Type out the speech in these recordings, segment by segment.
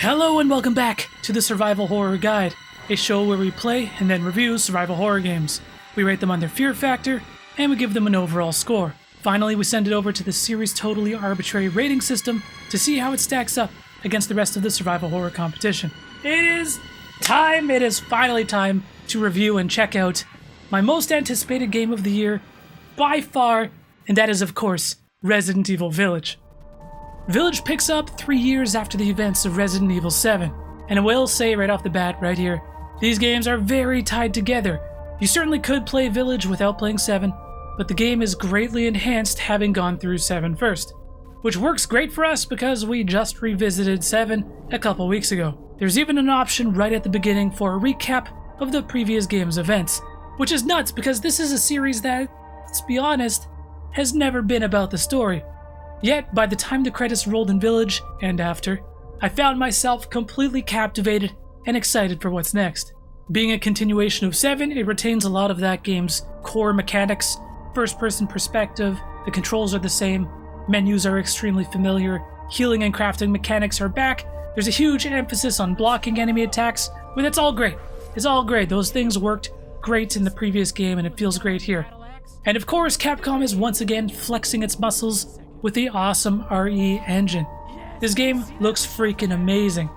Hello and welcome back to the Survival Horror Guide, a show where we play and then review survival horror games. We rate them on their fear factor, and we give them an overall score. Finally, we send it over to the series' totally arbitrary rating system to see how it stacks up against the rest of the survival horror competition. It is finally time to review and check out my most anticipated game of the year, by far, and that is, of course, Resident Evil Village. Village picks up 3 years after the events of Resident Evil 7, and I will say right off the bat right here, these games are very tied together. You certainly could play Village without playing 7, but the game is greatly enhanced having gone through 7 first, which works great for us because we just revisited 7 a couple weeks ago. There's even an option right at the beginning for a recap of the previous game's events, which is nuts because this is a series that, let's be honest, has never been about the story. Yet, by the time the credits rolled in Village, and after, I found myself completely captivated and excited for what's next. Being a continuation of 7, it retains a lot of that game's core mechanics, first-person perspective, the controls are the same, menus are extremely familiar, healing and crafting mechanics are back, there's a huge emphasis on blocking enemy attacks, but it's all great. It's all great. Those things worked great in the previous game and it feels great here. And of course, Capcom is once again flexing its muscles with the awesome RE engine. This game looks freaking amazing,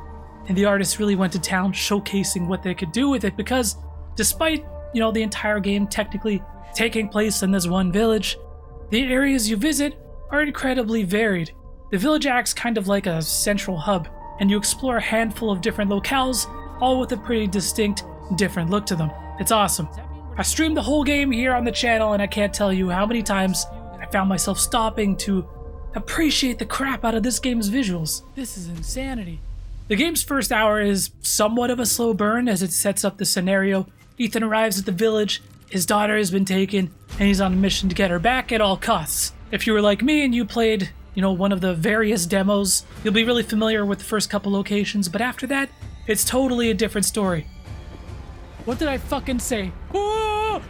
and the artists really went to town showcasing what they could do with it because despite, the entire game technically taking place in this one village, the areas you visit are incredibly varied. The village acts kind of like a central hub, and you explore a handful of different locales, all with a pretty distinct, different look to them. It's awesome. I streamed the whole game here on the channel, and I can't tell you how many times I found myself stopping to appreciate the crap out of this game's visuals. This is insanity. The game's first hour is somewhat of a slow burn as it sets up the scenario. Ethan arrives at the village, his daughter has been taken, and he's on a mission to get her back at all costs. If you were like me and you played, one of the various demos, you'll be really familiar with the first couple locations, but after that, it's totally a different story. What did I fucking say? Whoa!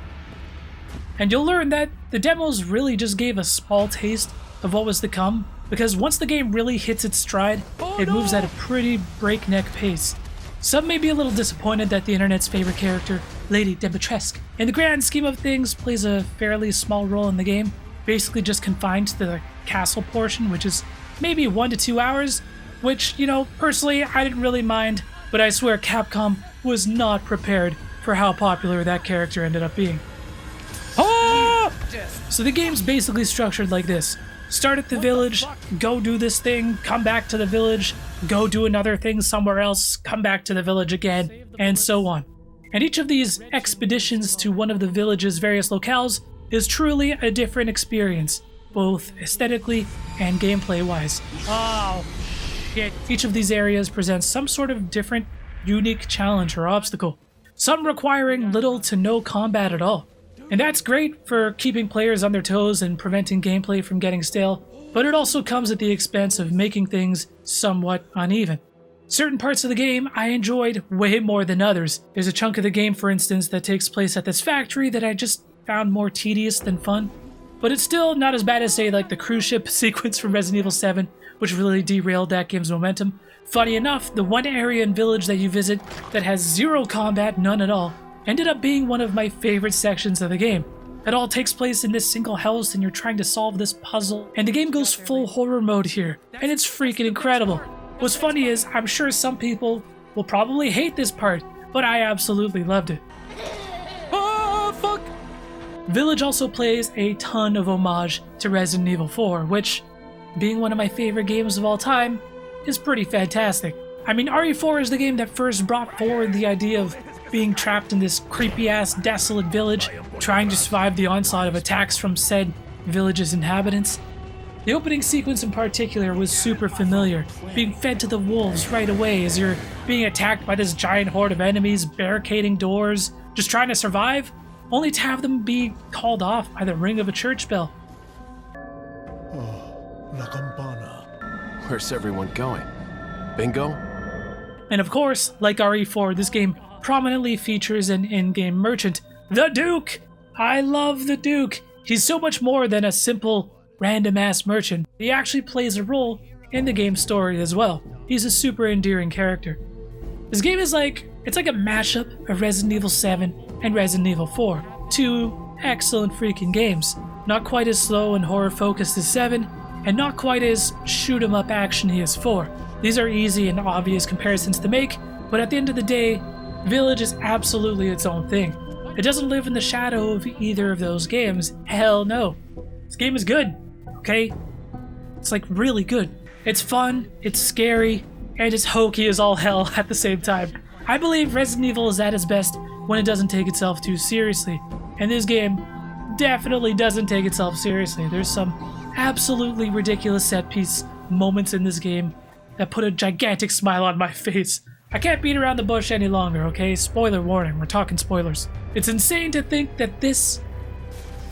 And you'll learn that the demos really just gave a small taste of what was to come, because once the game really hits its stride, it moves at a pretty breakneck pace. Some may be a little disappointed that the internet's favorite character, Lady Dimitrescu, in the grand scheme of things plays a fairly small role in the game, basically just confined to the castle portion, which is maybe 1 to 2 hours, which, personally I didn't really mind, but I swear Capcom was not prepared for how popular that character ended up being. So the game's basically structured like this. Start at the village, go do this thing, come back to the village, go do another thing somewhere else, come back to the village again, and so on. And each of these expeditions to one of the village's various locales is truly a different experience, both aesthetically and gameplay-wise. Oh, shit. Each of these areas presents some sort of different, unique challenge or obstacle, some requiring little to no combat at all. And that's great for keeping players on their toes and preventing gameplay from getting stale, but it also comes at the expense of making things somewhat uneven. Certain parts of the game I enjoyed way more than others. There's a chunk of the game, for instance, that takes place at this factory that I just found more tedious than fun, but it's still not as bad as, say, like the cruise ship sequence from Resident Evil 7, which really derailed that game's momentum. Funny enough, the one area in Village that you visit that has zero combat, none at all, ended up being one of my favorite sections of the game. It all takes place in this single house and you're trying to solve this puzzle, and the game goes full horror mode here, and it's freaking incredible. What's funny is, I'm sure some people will probably hate this part, but I absolutely loved it. Oh, fuck! Village also plays a ton of homage to Resident Evil 4, which, being one of my favorite games of all time, is pretty fantastic. I mean, RE4 is the game that first brought forward the idea of being trapped in this creepy-ass, desolate village, trying to survive the onslaught of attacks from said village's inhabitants. The opening sequence in particular was super familiar, being fed to the wolves right away as you're being attacked by this giant horde of enemies, barricading doors, just trying to survive, only to have them be called off by the ring of a church bell. Oh, La Campana. Where's everyone going? Bingo? And of course, like RE4, this game prominently features an in-game merchant, the Duke! I love the Duke! He's so much more than a simple, random-ass merchant. He actually plays a role in the game's story as well. he's a super endearing character. This game is it's like a mashup of Resident Evil 7 and Resident Evil 4. Two excellent freaking games. Not quite as slow and horror focused as 7, and not quite as shoot 'em up action-y as 4. These are easy and obvious comparisons to make, but at the end of the day, Village is absolutely its own thing. It doesn't live in the shadow of either of those games. Hell no. This game is good, okay? It's really good. It's fun, it's scary, and it's hokey as all hell at the same time. I believe Resident Evil is at its best when it doesn't take itself too seriously. And this game definitely doesn't take itself seriously. There's some absolutely ridiculous set piece moments in this game that put a gigantic smile on my face. I can't beat around the bush any longer, okay? Spoiler warning, we're talking spoilers. It's insane to think that this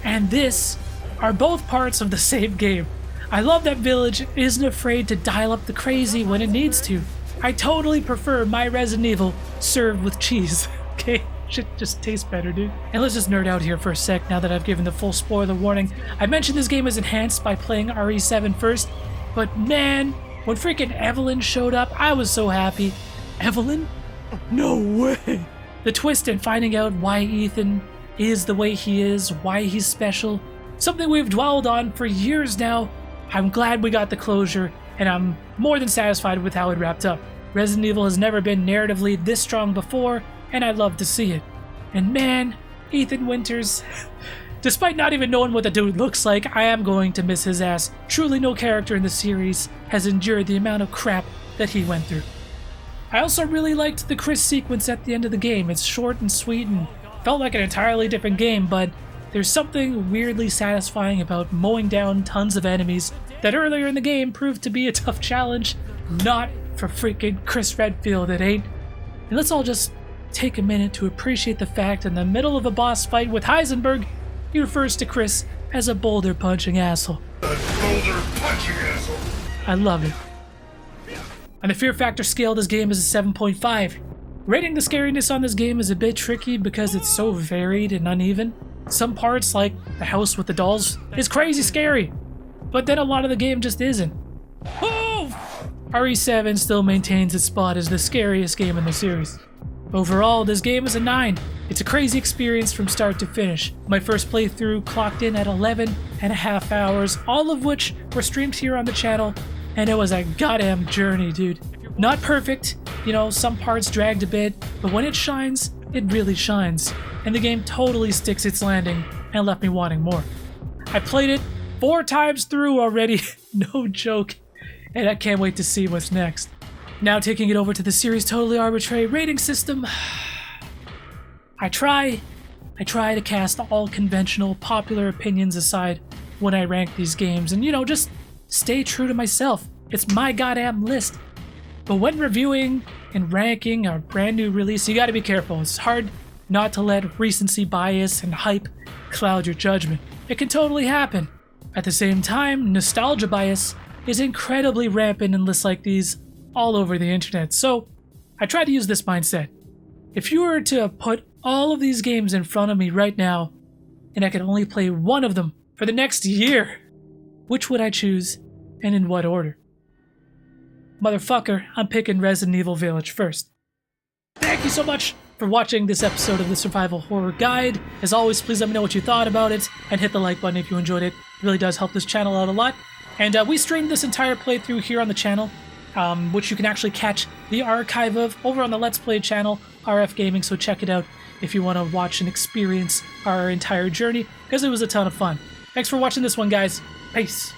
and this are both parts of the same game. I love that Village isn't afraid to dial up the crazy when it needs to. I totally prefer my Resident Evil served with cheese, okay? Shit just tastes better, dude. And let's just nerd out here for a sec now that I've given the full spoiler warning. I mentioned this game is enhanced by playing RE7 first, but man, when freaking Evelyn showed up, I was so happy. Evelyn? No way! The twist in finding out why Ethan is the way he is, why he's special, something we've dwelled on for years now. I'm glad we got the closure, and I'm more than satisfied with how it wrapped up. Resident Evil has never been narratively this strong before, and I'd love to see it. And man, Ethan Winters, despite not even knowing what the dude looks like, I am going to miss his ass. Truly no character in the series has endured the amount of crap that he went through. I also really liked the Chris sequence at the end of the game. It's short and sweet and felt like an entirely different game, but there's something weirdly satisfying about mowing down tons of enemies that earlier in the game proved to be a tough challenge. Not for freaking Chris Redfield, it ain't. And let's all just take a minute to appreciate the fact in the middle of a boss fight with Heisenberg, he refers to Chris as a boulder-punching asshole. I love it. On the fear factor scale, this game is a 7.5. Rating the scariness on this game is a bit tricky because it's so varied and uneven. Some parts, like the house with the dolls, is crazy scary, but then a lot of the game just isn't. Oh! RE7 still maintains its spot as the scariest game in the series. Overall, this game is a 9. It's a crazy experience from start to finish. My first playthrough clocked in at 11.5 hours, all of which were streamed here on the channel, and it was a goddamn journey, dude. Not perfect, some parts dragged a bit, but when it shines, it really shines. And the game totally sticks its landing and left me wanting more. I played it 4 times through already, no joke, and I can't wait to see what's next. Now taking it over to the series' totally arbitrary rating system. I try to cast all conventional, popular opinions aside when I rank these games and, just stay true to myself. It's my goddamn list. But when reviewing and ranking a brand new release, you gotta be careful. It's hard not to let recency bias and hype cloud your judgment. It can totally happen. At the same time, nostalgia bias is incredibly rampant in lists like these all over the internet. So I try to use this mindset. If you were to put all of these games in front of me right now, and I could only play one of them for the next year, which would I choose and in what order? Motherfucker, I'm picking Resident Evil Village first. Thank you so much for watching this episode of the Survival Horror Guide. As always, please let me know what you thought about it, and hit the like button if you enjoyed it. It really does help this channel out a lot. And we streamed this entire playthrough here on the channel, which you can actually catch the archive of over on the Let's Play channel, RF Gaming, so check it out if you want to watch and experience our entire journey, because it was a ton of fun. Thanks for watching this one, guys. Peace.